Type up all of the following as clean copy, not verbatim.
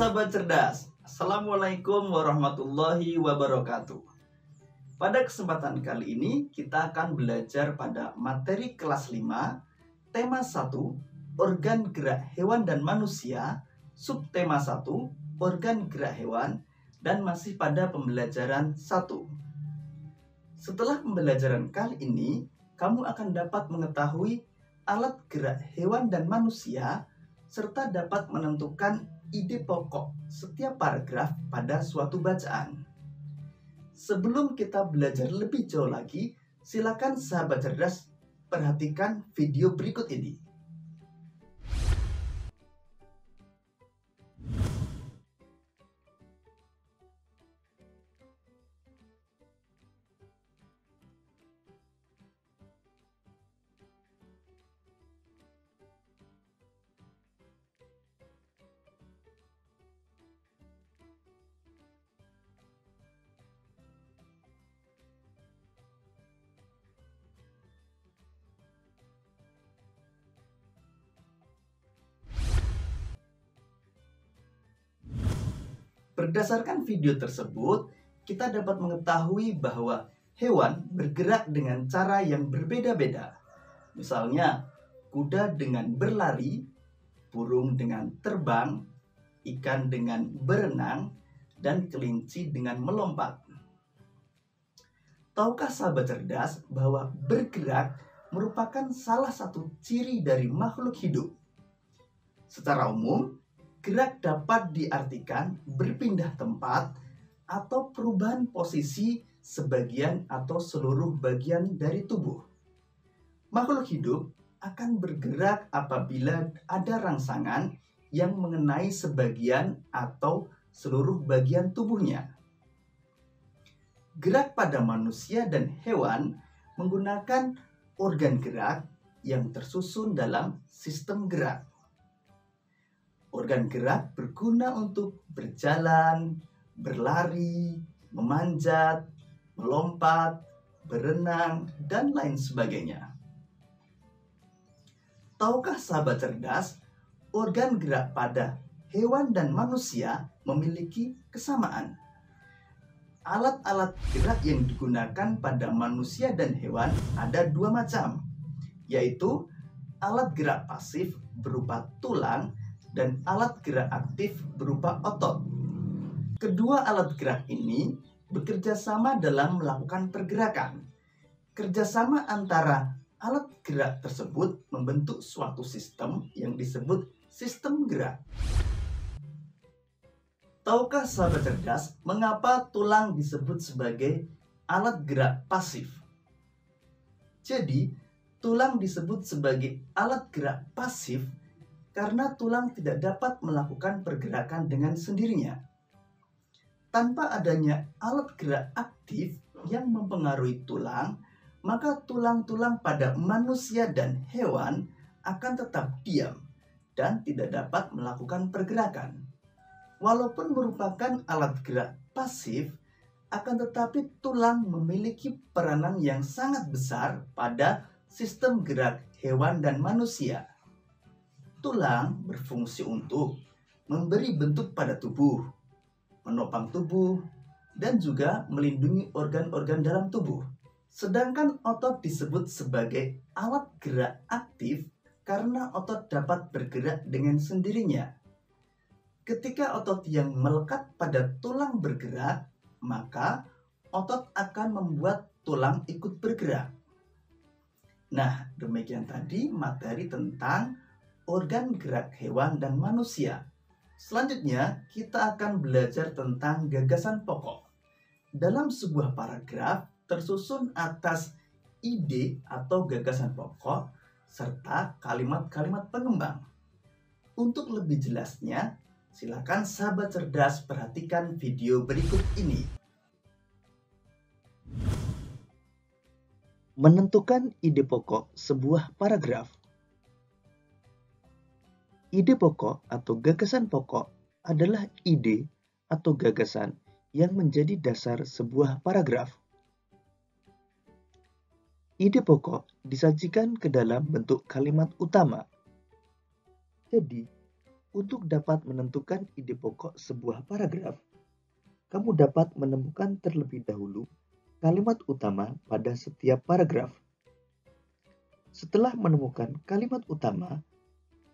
sahabat cerdas, Assalamualaikum warahmatullahi wabarakatuh. Pada kesempatan kali ini kita akan belajar pada materi kelas 5, tema 1, organ gerak hewan dan manusia, subtema 1, organ gerak hewan, dan masih pada pembelajaran 1. Setelah pembelajaran kali ini, kamu akan dapat mengetahui alat gerak hewan dan manusia, serta dapat menentukan ide pokok setiap paragraf pada suatu bacaan. Sebelum kita belajar lebih jauh lagi, silakan sahabat cerdas perhatikan video berikut ini. Berdasarkan video tersebut, kita dapat mengetahui bahwa hewan bergerak dengan cara yang berbeda-beda. Misalnya, kuda dengan berlari, burung dengan terbang, ikan dengan berenang, dan kelinci dengan melompat. Tahukah sahabat cerdas bahwa bergerak merupakan salah satu ciri dari makhluk hidup? Secara umum, gerak dapat diartikan berpindah tempat atau perubahan posisi sebagian atau seluruh bagian dari tubuh. Makhluk hidup akan bergerak apabila ada rangsangan yang mengenai sebagian atau seluruh bagian tubuhnya. Gerak pada manusia dan hewan menggunakan organ gerak yang tersusun dalam sistem gerak. Organ gerak berguna untuk berjalan, berlari, memanjat, melompat, berenang, dan lain sebagainya. Tahukah sahabat cerdas, organ gerak pada hewan dan manusia memiliki kesamaan? Alat-alat gerak yang digunakan pada manusia dan hewan ada dua macam, yaitu alat gerak pasif berupa tulang dan alat gerak aktif berupa otot. Kedua alat gerak ini bekerja sama dalam melakukan pergerakan. Kerjasama antara alat gerak tersebut membentuk suatu sistem yang disebut sistem gerak. Tahukah sahabat cerdas mengapa tulang disebut sebagai alat gerak pasif? Jadi, tulang disebut sebagai alat gerak pasif karena tulang tidak dapat melakukan pergerakan dengan sendirinya. Tanpa adanya alat gerak aktif yang mempengaruhi tulang, maka tulang-tulang pada manusia dan hewan akan tetap diam dan tidak dapat melakukan pergerakan. Walaupun merupakan alat gerak pasif, akan tetapi tulang memiliki peranan yang sangat besar pada sistem gerak hewan dan manusia. Tulang berfungsi untuk memberi bentuk pada tubuh, menopang tubuh, dan juga melindungi organ-organ dalam tubuh. Sedangkan otot disebut sebagai alat gerak aktif karena otot dapat bergerak dengan sendirinya. Ketika otot yang melekat pada tulang bergerak, maka otot akan membuat tulang ikut bergerak. Nah, demikian tadi materi tentang organ gerak hewan dan manusia. Selanjutnya, kita akan belajar tentang gagasan pokok. Dalam sebuah paragraf tersusun atas ide atau gagasan pokok serta kalimat-kalimat pengembang. Untuk lebih jelasnya, silakan sahabat cerdas perhatikan video berikut ini. Menentukan ide pokok sebuah paragraf. Ide pokok atau gagasan pokok adalah ide atau gagasan yang menjadi dasar sebuah paragraf. Ide pokok disajikan ke dalam bentuk kalimat utama. Jadi, Untuk dapat menentukan ide pokok sebuah paragraf, kamu dapat menemukan terlebih dahulu kalimat utama pada setiap paragraf. Setelah menemukan kalimat utama,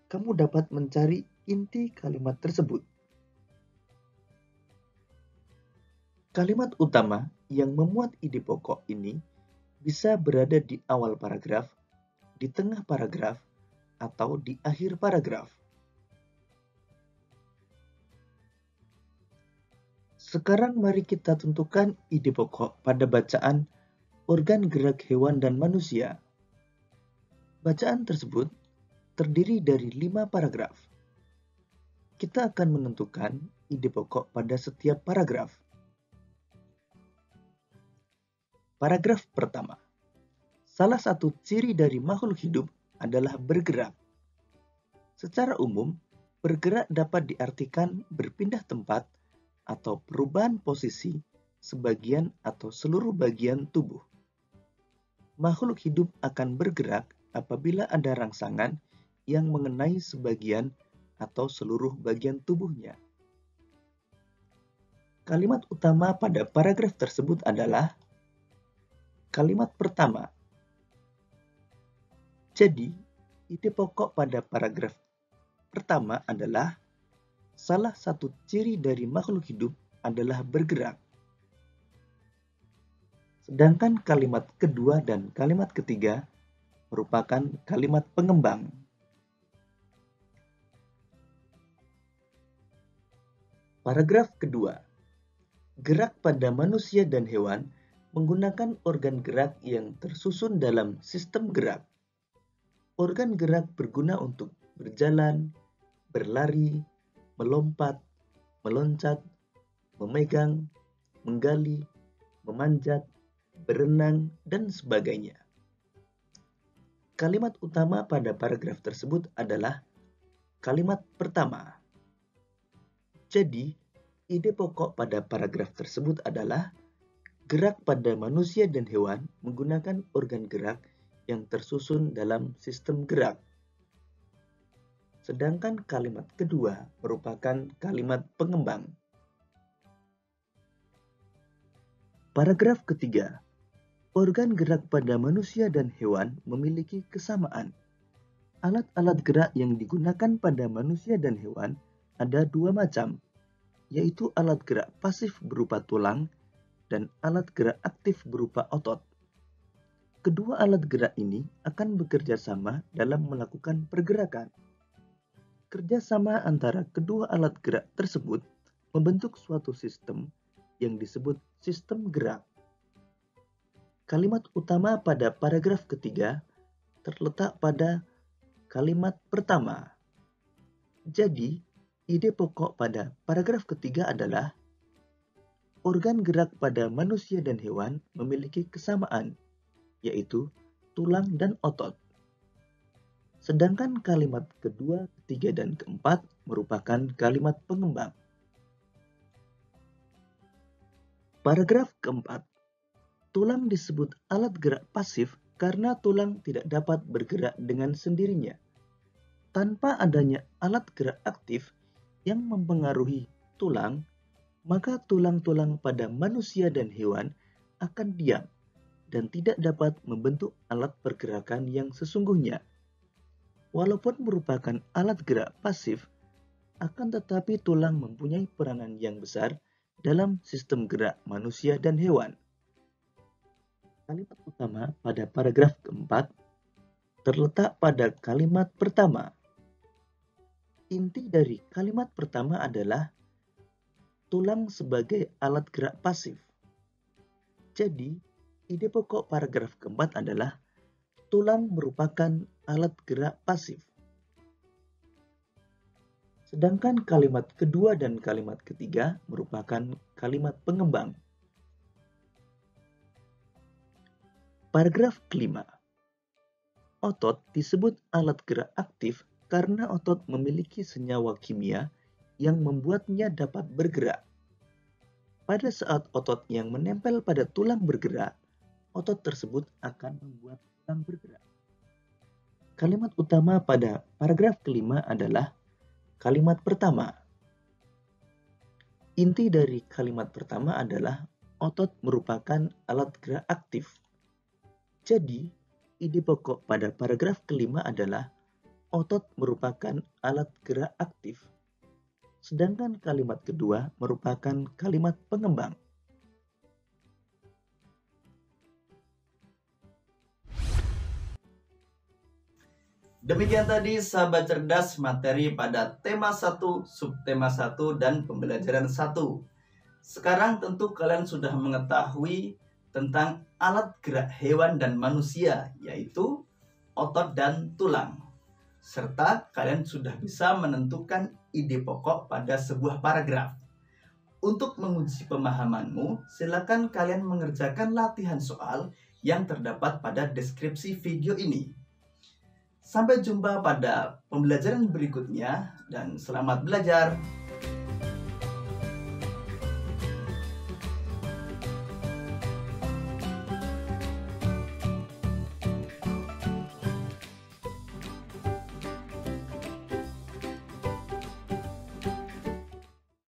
kamu dapat mencari inti kalimat tersebut. Kalimat utama yang memuat ide pokok ini bisa berada di awal paragraf, di tengah paragraf, atau di akhir paragraf. Sekarang mari kita tentukan ide pokok pada bacaan organ gerak hewan dan manusia. Bacaan tersebut terdiri dari 5 paragraf. Kita akan menentukan ide pokok pada setiap paragraf. Paragraf pertama. Salah satu ciri dari makhluk hidup adalah bergerak. Secara umum, bergerak dapat diartikan berpindah tempat atau perubahan posisi sebagian atau seluruh bagian tubuh. Makhluk hidup akan bergerak apabila ada rangsangan yang mengenai sebagian atau seluruh bagian tubuhnya. Kalimat utama pada paragraf tersebut adalah kalimat pertama. Jadi, ide pokok pada paragraf pertama adalah salah satu ciri dari makhluk hidup adalah bergerak. Sedangkan kalimat kedua dan kalimat ketiga merupakan kalimat pengembang. Paragraf kedua. Gerak pada manusia dan hewan menggunakan organ gerak yang tersusun dalam sistem gerak. Organ gerak berguna untuk berjalan, berlari, melompat, meloncat, memegang, menggali, memanjat, berenang, dan sebagainya. Kalimat utama pada paragraf tersebut adalah kalimat pertama. Jadi, ide pokok pada paragraf tersebut adalah gerak pada manusia dan hewan menggunakan organ gerak yang tersusun dalam sistem gerak. Sedangkan kalimat kedua merupakan kalimat pengembang. Paragraf ketiga. Organ gerak pada manusia dan hewan memiliki kesamaan. Alat-alat gerak yang digunakan pada manusia dan hewan ada 2 macam, yaitu alat gerak pasif berupa tulang dan alat gerak aktif berupa otot. Kedua alat gerak ini akan bekerja sama dalam melakukan pergerakan. Kerjasama antara kedua alat gerak tersebut membentuk suatu sistem yang disebut sistem gerak. Kalimat utama pada paragraf ketiga terletak pada kalimat pertama. Jadi, ide pokok pada paragraf ketiga adalah organ gerak pada manusia dan hewan memiliki kesamaan, yaitu tulang dan otot. Sedangkan kalimat kedua, ketiga, dan keempat merupakan kalimat pengembang. Paragraf keempat. Tulang disebut alat gerak pasif karena tulang tidak dapat bergerak dengan sendirinya. Tanpa adanya alat gerak aktif yang mempengaruhi tulang, maka tulang-tulang pada manusia dan hewan akan diam dan tidak dapat membentuk alat pergerakan yang sesungguhnya. Walaupun merupakan alat gerak pasif, akan tetapi tulang mempunyai peranan yang besar dalam sistem gerak manusia dan hewan. Kalimat utama pada paragraf keempat terletak pada kalimat pertama. Inti dari kalimat pertama adalah tulang sebagai alat gerak pasif. Jadi, ide pokok paragraf keempat adalah tulang merupakan alat gerak pasif. Sedangkan kalimat kedua dan kalimat ketiga merupakan kalimat pengembang. Paragraf kelima. Otot disebut alat gerak aktif karena otot memiliki senyawa kimia yang membuatnya dapat bergerak. Pada saat otot yang menempel pada tulang bergerak, otot tersebut akan membuat tulang bergerak. Kalimat utama pada paragraf kelima adalah Kalimat pertama. Inti dari kalimat pertama adalah otot merupakan alat gerak aktif. Jadi, ide pokok pada paragraf kelima adalah otot merupakan alat gerak aktif. Sedangkan kalimat kedua merupakan kalimat pengembang. Demikian tadi sahabat cerdas materi pada tema 1, subtema 1, dan pembelajaran 1. Sekarang tentu kalian sudah mengetahui tentang alat gerak hewan dan manusia, yaitu otot dan tulang. Serta kalian sudah bisa menentukan ide pokok pada sebuah paragraf. Untuk menguji pemahamanmu, silakan kalian mengerjakan latihan soal yang terdapat pada deskripsi video ini. Sampai jumpa pada pembelajaran berikutnya dan selamat belajar.